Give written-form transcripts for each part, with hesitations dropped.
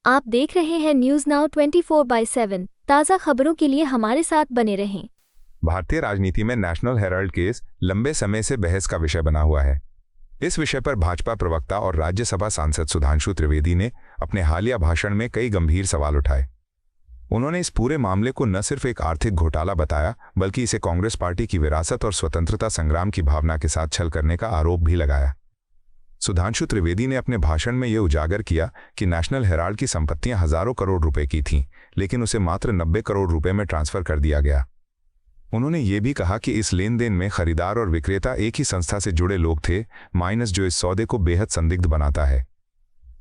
आप देख रहे हैं न्यूज नाउ 24/7 ताज़ा खबरों के लिए हमारे साथ बने रहें। भारतीय राजनीति में नेशनल हेराल्ड केस लंबे समय से बहस का विषय बना हुआ है। इस विषय पर भाजपा प्रवक्ता और राज्यसभा सांसद सुधांशु त्रिवेदी ने अपने हालिया भाषण में कई गंभीर सवाल उठाए। उन्होंने इस पूरे मामले को न सिर्फ एक आर्थिक घोटाला बताया, बल्कि इसे कांग्रेस पार्टी की विरासत और स्वतंत्रता संग्राम की भावना के साथ छल करने का आरोप भी लगाया। सुधांशु त्रिवेदी ने अपने भाषण में यह उजागर किया कि नेशनल हेराल्ड की संपत्तियां हजारों करोड़ रुपए की थीं, लेकिन उसे मात्र 90 करोड़ रुपए में ट्रांसफर कर दिया गया। उन्होंने ये भी कहा कि इस लेन देन में खरीदार और विक्रेता एक ही संस्था से जुड़े लोग थे, माइनस जो इस सौदे को बेहद संदिग्ध बनाता है।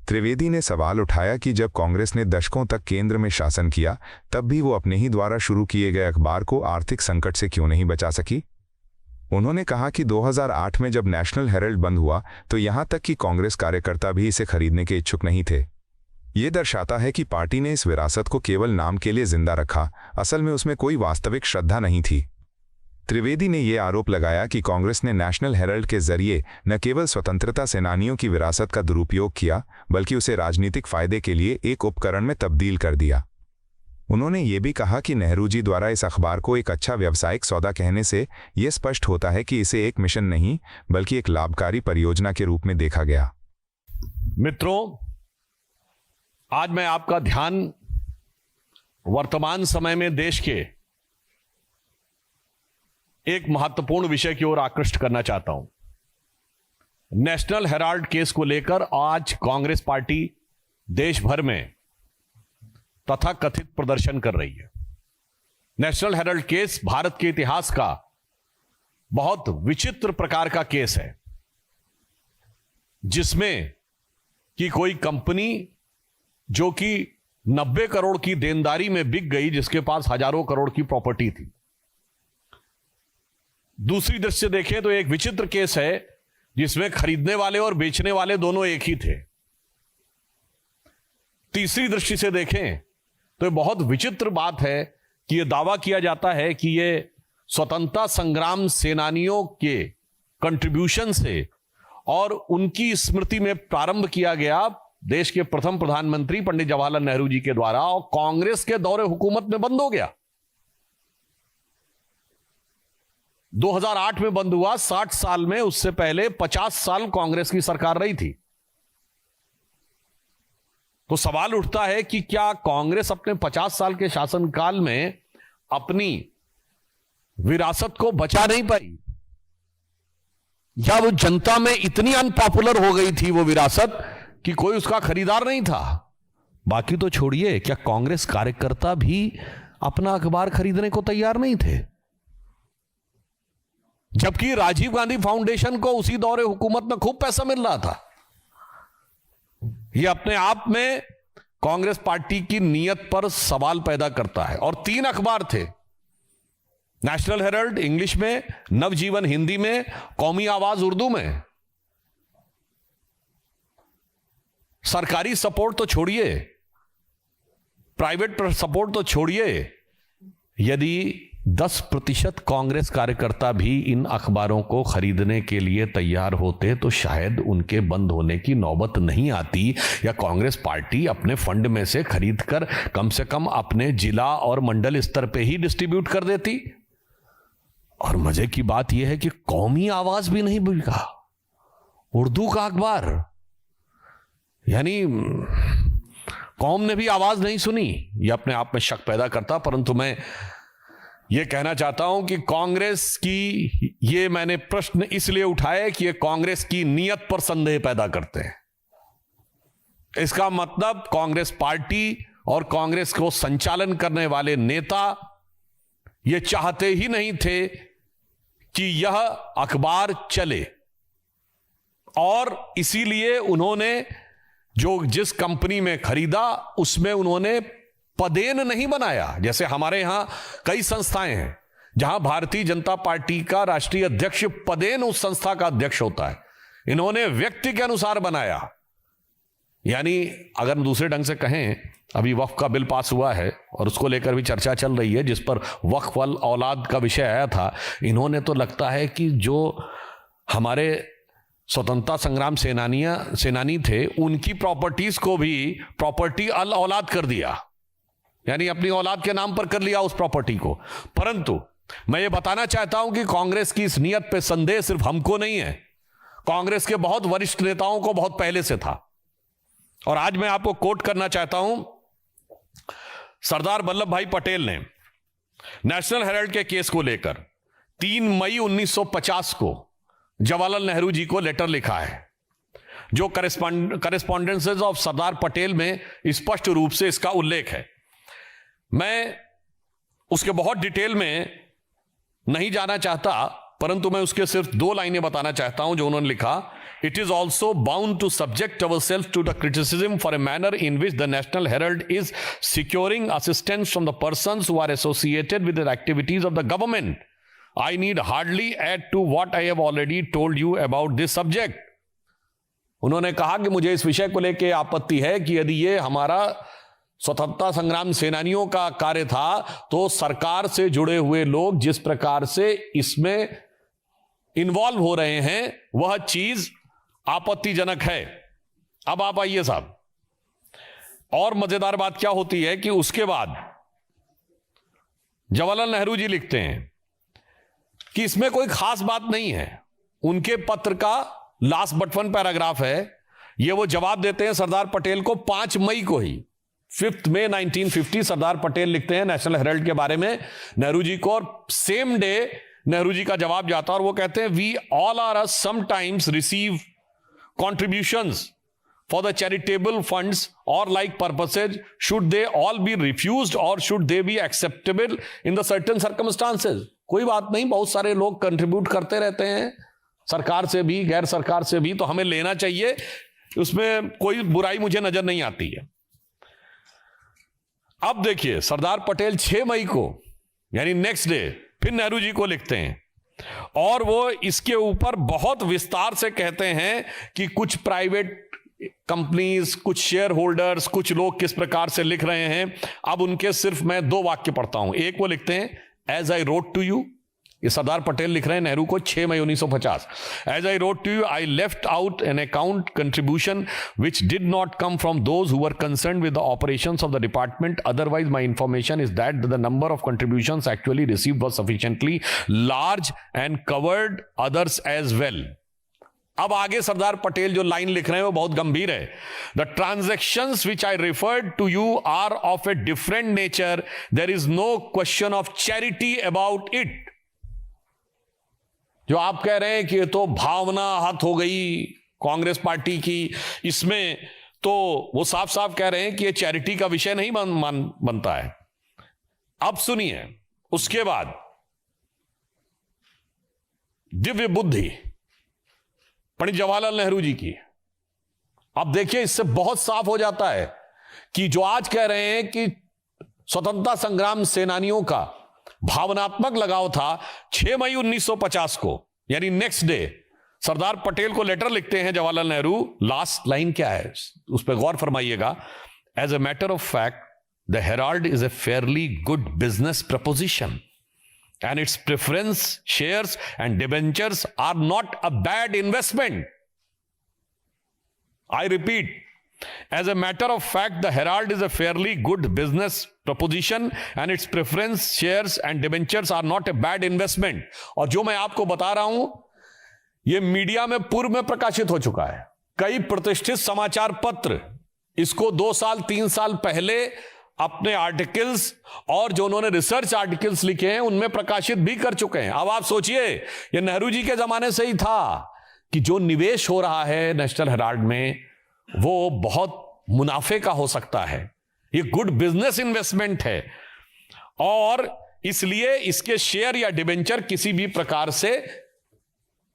त्रिवेदी ने सवाल उठाया कि जब कांग्रेस ने दशकों तक केंद्र में शासन किया, तब भी वो अपने ही द्वारा शुरू किए गए अखबार को आर्थिक संकट से क्यों नहीं बचा सकी। उन्होंने कहा कि 2008 में जब नेशनल हेराल्ड बंद हुआ तो यहां तक कि कांग्रेस कार्यकर्ता भी इसे खरीदने के इच्छुक नहीं थे। ये दर्शाता है कि पार्टी ने इस विरासत को केवल नाम के लिए जिंदा रखा, असल में उसमें कोई वास्तविक श्रद्धा नहीं थी। त्रिवेदी ने यह आरोप लगाया कि कांग्रेस ने नेशनल हेराल्ड के जरिए न केवल स्वतंत्रता सेनानियों की विरासत का दुरुपयोग किया, बल्कि उसे राजनीतिक फायदे के लिए एक उपकरण में तब्दील कर दिया। उन्होंने ये भी कहा कि नेहरू जी द्वारा इस अखबार को एक अच्छा व्यावसायिक सौदा कहने से यह स्पष्ट होता है कि इसे एक मिशन नहीं, बल्कि एक लाभकारी परियोजना के रूप में देखा गया। मित्रों, आज मैं आपका ध्यान वर्तमान समय में देश के एक महत्वपूर्ण विषय की ओर आकृष्ट करना चाहता हूं। नेशनल हेराल्ड केस को लेकर आज कांग्रेस पार्टी देश भर में तथाकथित प्रदर्शन कर रही है। नेशनल हेराल्ड केस भारत के इतिहास का बहुत विचित्र प्रकार का केस है, जिसमें कि कोई कंपनी जो कि 90 करोड़ की देनदारी में बिक गई, जिसके पास हजारों करोड़ की प्रॉपर्टी थी। दूसरी दृष्टि से देखें तो एक विचित्र केस है जिसमें खरीदने वाले और बेचने वाले दोनों एक ही थे। तीसरी दृष्टि से देखें तो बहुत विचित्र बात है कि यह दावा किया जाता है कि यह स्वतंत्रता संग्राम सेनानियों के कंट्रीब्यूशन से और उनकी स्मृति में प्रारंभ किया गया देश के प्रथम प्रधानमंत्री पंडित जवाहरलाल नेहरू जी के द्वारा, और कांग्रेस के दौरे हुकूमत में बंद हो गया। 2008 में बंद हुआ। 60 साल में उससे पहले 50 साल कांग्रेस की सरकार रही थी। तो सवाल उठता है कि क्या कांग्रेस अपने 50 साल के शासनकाल में अपनी विरासत को बचा नहीं पाई, या वो जनता में इतनी अनपॉपुलर हो गई थी वो विरासत कि कोई उसका खरीदार नहीं था। बाकी तो छोड़िए, क्या कांग्रेस कार्यकर्ता भी अपना अखबार खरीदने को तैयार नहीं थे, जबकि राजीव गांधी फाउंडेशन को उसी दौरे हुकूमत में खूब पैसा मिल रहा था। यह अपने आप में कांग्रेस पार्टी की नीयत पर सवाल पैदा करता है। और 3 अखबार थे, नेशनल हेराल्ड इंग्लिश में, नवजीवन हिंदी में, कौमी आवाज उर्दू में। सरकारी सपोर्ट तो छोड़िए, प्राइवेट सपोर्ट तो छोड़िए, यदि 10% कांग्रेस कार्यकर्ता भी इन अखबारों को खरीदने के लिए तैयार होते तो शायद उनके बंद होने की नौबत नहीं आती, या कांग्रेस पार्टी अपने फंड में से खरीदकर कम से कम अपने जिला और मंडल स्तर पे ही डिस्ट्रीब्यूट कर देती। और मजे की बात यह है कि कौमी आवाज भी नहीं बिका, उर्दू का अखबार, यानी कौम ने भी आवाज नहीं सुनी। यह अपने आप में शक पैदा करता। परंतु मैं यह कहना चाहता हूं कि कांग्रेस की, ये मैंने प्रश्न इसलिए उठाए कि ये कांग्रेस की नीयत पर संदेह पैदा करते हैं। इसका मतलब कांग्रेस पार्टी और कांग्रेस को संचालन करने वाले नेता ये चाहते ही नहीं थे कि यह अखबार चले, और इसीलिए उन्होंने जिस कंपनी में खरीदा उसमें उन्होंने पदेन नहीं बनाया। जैसे हमारे यहां कई संस्थाएं हैं जहां भारतीय जनता पार्टी का राष्ट्रीय अध्यक्ष पदेन उस संस्था का अध्यक्ष होता है। इन्होंने व्यक्ति के अनुसार बनाया। यानी अगर दूसरे ढंग से कहें, अभी वक्फ का बिल पास हुआ है और उसको लेकर भी चर्चा चल रही है, जिस पर वक्फ वल औलाद का विषय आया था। इन्होंने तो लगता है कि जो हमारे स्वतंत्रता संग्राम सेनानी थे, उनकी प्रॉपर्टीज को भी प्रॉपर्टी अल औलाद कर दिया, यानी अपनी औलाद के नाम पर कर लिया उस प्रॉपर्टी को। परंतु मैं ये बताना चाहता हूं कि कांग्रेस की इस नियत पे संदेह सिर्फ हमको नहीं है, कांग्रेस के बहुत वरिष्ठ नेताओं को बहुत पहले से था। और आज मैं आपको कोट करना चाहता हूं, सरदार वल्लभ भाई पटेल ने नेशनल हेराल्ड के केस को लेकर 3 मई 1950 को जवाहरलाल नेहरू जी को लेटर लिखा है, जो करेस्पॉन्डेंसेस ऑफ सरदार पटेल में स्पष्ट रूप से इसका उल्लेख है। मैं उसके बहुत डिटेल में नहीं जाना चाहता, परंतु मैं उसके सिर्फ 2 लाइनें बताना चाहता हूं जो उन्होंने लिखा। It is also bound to subject our self to the criticism for a manner in which the National Herald is securing assistance from the persons who are associated with the activities of the government. I need hardly add to what I have already told you about this subject. उन्होंने कहा कि मुझे इस विषय को लेकर आपत्ति है कि यदि ये हमारा स्वतंत्रता संग्राम सेनानियों का कार्य था तो सरकार से जुड़े हुए लोग जिस प्रकार से इसमें इन्वॉल्व हो रहे हैं वह चीज आपत्तिजनक है। अब आप आइए साहब, और मजेदार बात क्या होती है कि उसके बाद जवाहरलाल नेहरू जी लिखते हैं कि इसमें कोई खास बात नहीं है। उनके पत्र का लास्ट बट वन पैराग्राफ है, ये वो जवाब देते हैं सरदार पटेल को 5 मई को ही, 5 मई 1950 सरदार पटेल लिखते हैं नेशनल हेराल्ड के बारे में नेहरू जी को, और सेम डे नेहरू जी का जवाब जाता है और वो कहते हैं we all are sometimes receive contributions for the charitable funds और like purposes, should they all be refused और should they be acceptable in the certain circumstances. कोई बात नहीं, बहुत सारे लोग कंट्रीब्यूट करते रहते हैं, सरकार से भी गैर सरकार से भी, तो हमें लेना चाहिए, उसमें कोई बुराई मुझे नजर नहीं आती है। अब देखिए सरदार पटेल 6 मई को यानी नेक्स्ट डे फिर नेहरू जी को लिखते हैं और वो इसके ऊपर बहुत विस्तार से कहते हैं कि कुछ प्राइवेट कंपनीज, कुछ शेयर होल्डर्स, कुछ लोग किस प्रकार से लिख रहे हैं। अब उनके सिर्फ मैं 2 वाक्य पढ़ता हूं। एक वो लिखते हैं as I wrote to you, ये सरदार पटेल लिख रहे हैं नेहरू को 6 मई 1950। As I wrote to you I left out an account contribution which did not come from those who were concern with the operations of the department, otherwise my information is that the number of contributions actually received was sufficiently large and covered others as well. अब आगे सरदार पटेल जो line लिख रहे हैं वो बहुत गंभीर है। The transactions which I referred to you are of a different nature, there is no question of charity about it. जो आप कह रहे हैं कि ये तो भावना हत हो गई कांग्रेस पार्टी की इसमें, तो वो साफ साफ कह रहे हैं कि ये चैरिटी का विषय नहीं बनता है। अब सुनिए, उसके बाद दिव्य बुद्धि पंडित जवाहरलाल नेहरू जी की। अब देखिए इससे बहुत साफ हो जाता है कि जो आज कह रहे हैं कि स्वतंत्रता संग्राम सेनानियों का भावनात्मक लगाव था, 6 मई 1950 को यानी नेक्स्ट डे सरदार पटेल को लेटर लिखते हैं जवाहरलाल नेहरू। लास्ट लाइन क्या है उस पर गौर फरमाइएगा। As a matter of fact the Herald is a fairly good business proposition and its preference shares and debentures are not a bad investment. I repeat, as a matter of fact, the Herald is a fairly good business proposition and its preference shares and debentures are not a bad investment. और जो मैं आपको बता रहा हूं यह media में पूर्व में प्रकाशित हो चुका है। कई प्रतिष्ठित समाचार पत्र इसको 2 साल 3 साल पहले अपने आर्टिकल्स और जो उन्होंने रिसर्च आर्टिकल्स लिखे हैं उनमें प्रकाशित भी कर चुके हैं। अब आप सोचिए, ये नेहरू जी के जमाने से ही था कि जो निवेश हो रहा है नेशनल हेराल्ड में वो बहुत मुनाफे का हो सकता है, ये गुड बिजनेस इन्वेस्टमेंट है और इसलिए इसके शेयर या डिबेंचर किसी भी प्रकार से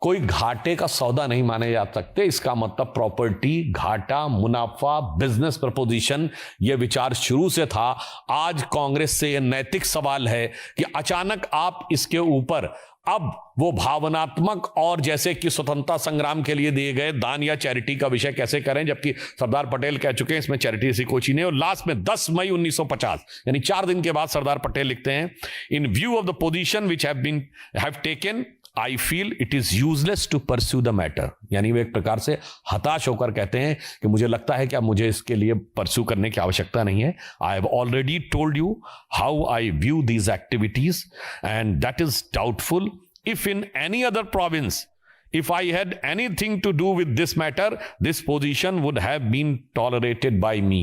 कोई घाटे का सौदा नहीं माने जा सकते। इसका मतलब प्रॉपर्टी, घाटा, मुनाफा, बिजनेस प्रपोजिशन, यह विचार शुरू से था। आज कांग्रेस से यह नैतिक सवाल है कि अचानक आप इसके ऊपर अब वो भावनात्मक और जैसे कि स्वतंत्रता संग्राम के लिए दिए गए दान या चैरिटी का विषय कैसे करें, जबकि सरदार पटेल कह चुके हैं इसमें चैरिटी से कोई नहीं। और लास्ट में 10 मई 1950 यानी 4 दिन के बाद सरदार पटेल लिखते हैं in view of the position which have taken I feel it is useless to pursue the matter. यानी वे एक प्रकार से हताश होकर कहते हैं कि मुझे लगता है कि अब मुझे इसके लिए परस्यू करने की आवश्यकता नहीं है। I have already told you how eye view these activities and that is doubtful. If in any other province if I had anything to do with this matter, this position would have been tolerated by me।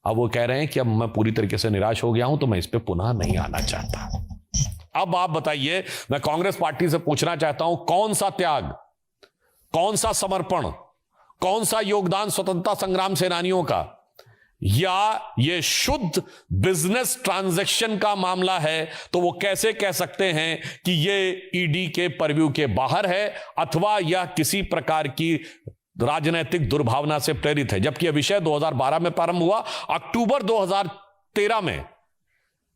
अब वो कह रहे हैं कि अब मैं पूरी तरीके से निराश हो गया हूं, तो मैं इस पे पुनः नहीं आना चाहता। अब आप बताइए, मैं कांग्रेस पार्टी से पूछना चाहता हूं, कौन सा त्याग, कौन सा समर्पण, कौन सा योगदान स्वतंत्रता संग्राम सेनानियों का, या ये शुद्ध बिजनेस ट्रांजैक्शन का मामला है, तो वो कैसे कह सकते हैं कि ये ईडी के परव्यू के बाहर है अथवा यह किसी प्रकार की राजनीतिक दुर्भावना से प्रेरित है। जबकि यह विषय 2012 में प्रारंभ हुआ। अक्टूबर 2013 में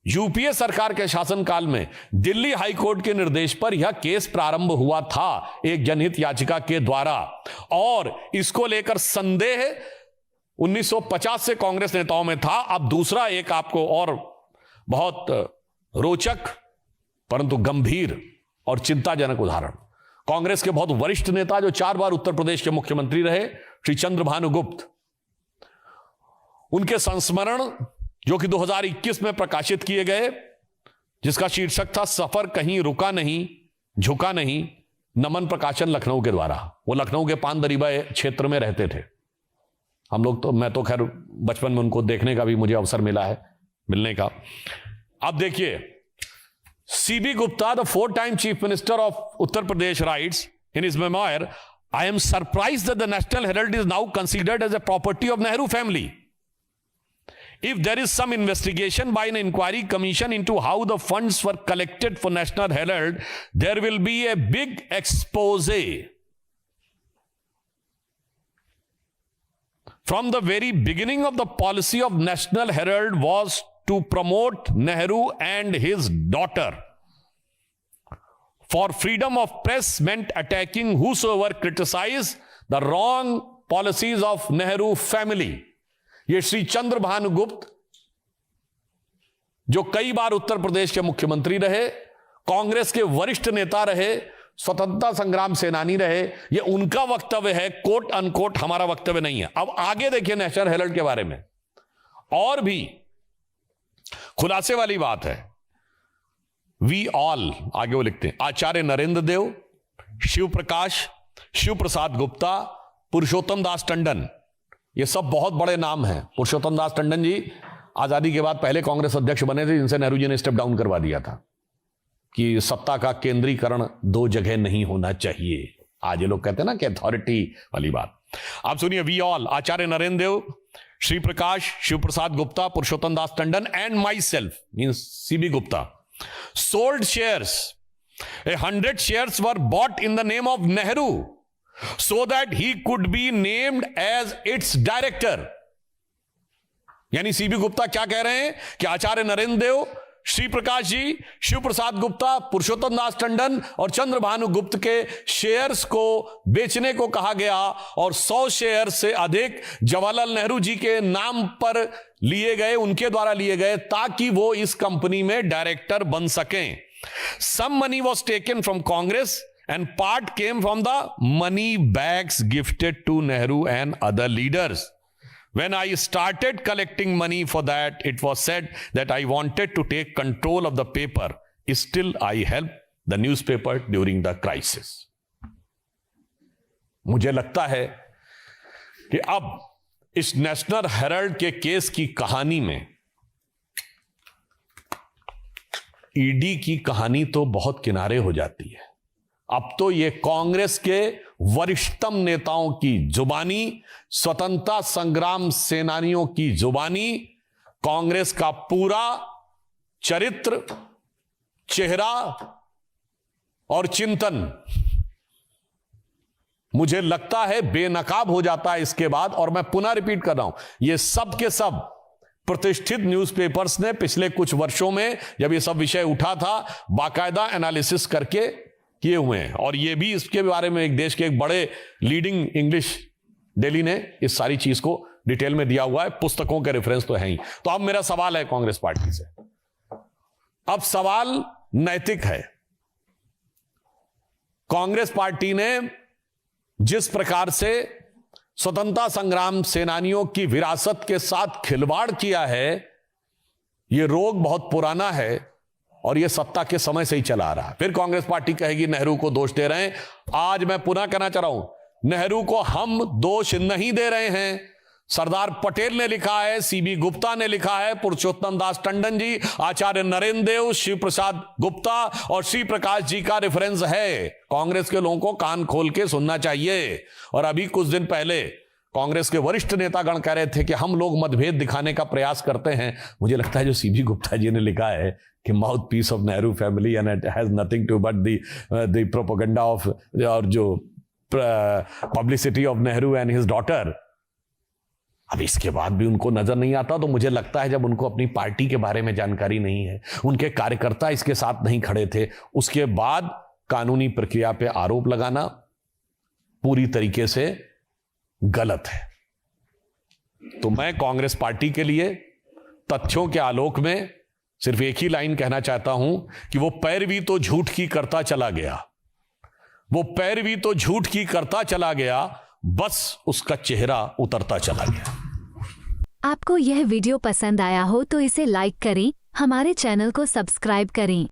यूपीए सरकार के शासनकाल में दिल्ली हाईकोर्ट के निर्देश पर यह केस प्रारंभ हुआ था एक जनहित याचिका के द्वारा, और इसको लेकर संदेह 1950 से कांग्रेस नेताओं में था। अब दूसरा एक आपको और बहुत रोचक परंतु गंभीर और चिंताजनक उदाहरण, कांग्रेस के बहुत वरिष्ठ नेता जो 4 बार उत्तर प्रदेश के मुख्यमंत्री रहे, श्री चंद्रभानु गुप्त, उनके संस्मरण जो कि 2021 में प्रकाशित किए गए, जिसका शीर्षक था सफर कहीं रुका नहीं झुका नहीं, नमन प्रकाशन लखनऊ के द्वारा। वो लखनऊ के पानदरीबा क्षेत्र में रहते थे। हम लोग तो, मैं तो खैर बचपन में उनको देखने का भी मुझे अवसर मिला है, मिलने का। अब देखिए, CB Gupta, the 4th time chief minister of Uttar Pradesh, writes in his memoir, I am surprised that the National Herald is now considered as a property of Nehru family. If there is some investigation by an inquiry commission into how the funds were collected for National Herald, there will be a big expose. From the very beginning of the policy of National Herald was to promote Nehru and his daughter. For freedom of press meant attacking whosoever criticized the wrong policies of Nehru family. ये श्री चंद्रभानु गुप्त, जो कई बार उत्तर प्रदेश के मुख्यमंत्री रहे, कांग्रेस के वरिष्ठ नेता रहे, स्वतंत्रता संग्राम सेनानी रहे, ये उनका वक्तव्य है, कोट अनकोट, हमारा वक्तव्य नहीं है। अब आगे देखिए नेशनल हेराल्ड के बारे में और भी खुलासे वाली बात है। वी ऑल, आगे वो लिखते हैं, आचार्य नरेंद्र देव, शिव प्रकाश, शिव प्रसाद गुप्ता, पुरुषोत्तम दास टंडन, ये सब बहुत बड़े नाम हैं। पुरुषोत्तम दास टंडन जी आजादी के बाद पहले कांग्रेस अध्यक्ष बने थे, जिनसे नेहरू जी ने स्टेप डाउन करवा दिया था कि सत्ता का केंद्रीकरण 2 जगह नहीं होना चाहिए। आज ये लोग कहते हैं ना कि अथॉरिटी वाली बात। आप सुनिए, we all, Acharya Narendra Dev, Shri Prakash, Shiv Prasad Gupta, Purushottam Das Tandon and myself means CB Gupta sold shares, 100 shares were bought in the name of Nehru so that he could be named as its director। यानी सीबी गुप्ता क्या कह रहे हैं कि आचार्य नरेंद्र देव, श्री प्रकाश जी, शिव प्रसाद गुप्ता, पुरुषोत्तम दास टंडन और चंद्रभानु गुप्त के शेयर्स को बेचने को कहा गया और 100 शेयर से अधिक जवाहरलाल नेहरू जी के नाम पर लिए गए, उनके द्वारा लिए गए, ताकि वो इस कंपनी में डायरेक्टर बन सकें। Some money was taken from Congress and part came from the money bags gifted to Nehru and other leaders. When I started collecting money for that, it was said that I wanted to take control of the paper. Still, I helped the newspaper during the crisis. मुझे लगता है कि अब इस national Herald के case की कहानी में ईडी की कहानी तो बहुत किनारे हो जाती है। अब तो ये कांग्रेस के वरिष्ठतम नेताओं की जुबानी, स्वतंत्रता संग्राम सेनानियों की जुबानी, कांग्रेस का पूरा चरित्र, चेहरा और चिंतन, मुझे लगता है बेनकाब हो जाता है इसके बाद। और मैं पुनः रिपीट कर रहा हूं, ये सब के सब प्रतिष्ठित न्यूज़पेपर्स ने पिछले कुछ वर्षों में जब ये सब विषय उठा था, बाकायदा एनालिसिस करके किए हुए हैं। और ये भी इसके बारे में एक देश के एक बड़े लीडिंग इंग्लिश डेली ने इस सारी चीज को डिटेल में दिया हुआ है, पुस्तकों के रेफरेंस तो है ही। तो अब मेरा सवाल है कांग्रेस पार्टी से, अब सवाल नैतिक है। कांग्रेस पार्टी ने जिस प्रकार से स्वतंत्रता संग्राम सेनानियों की विरासत के साथ खिलवाड़ किया है, यह रोग बहुत पुराना है और यह सत्ता के समय से ही चला आ रहा है। फिर कांग्रेस पार्टी कहेगी नेहरू को दोष दे रहे हैं। आज मैं पुनः कहना चाह रहा हूं, नेहरू को हम दोष नहीं दे रहे हैं। सरदार पटेल ने लिखा है, सीबी गुप्ता ने लिखा है, पुरुषोत्तम दास टंडन जी, आचार्य नरेंद्र देव, शिव प्रसाद गुप्ता और श्री प्रकाश जी का रेफरेंस है। कांग्रेस के लोगों को कान खोल के सुनना चाहिए। और अभी कुछ दिन पहले कांग्रेस के वरिष्ठ नेतागण कह रहे थे कि हम लोग मतभेद दिखाने का प्रयास करते हैं। मुझे लगता है जो सीबी गुप्ता जी ने लिखा है कि mouthpiece of Nehru family and it has nothing to but the propaganda of और जो publicity of Nehru and his daughter, अब इसके बाद भी उनको नजर नहीं आता। तो मुझे लगता है जब उनको अपनी पार्टी के बारे में जानकारी नहीं है, उनके कार्यकर्ता इसके साथ नहीं खड़े थे, उसके बाद कानूनी प्रक्रिया पे आरोप लगाना पूरी तरीके से गलत है। तो मैं कांग्रेस पार्टी के लिए तथ्यों के आलोक में सिर्फ एक ही लाइन कहना चाहता हूं कि वो पैरवी तो झूठ की करता चला गया, वो पैरवी तो झूठ की करता चला गया, बस उसका चेहरा उतरता चला गया। आपको यह वीडियो पसंद आया हो तो इसे लाइक करें, हमारे चैनल को सब्सक्राइब करें।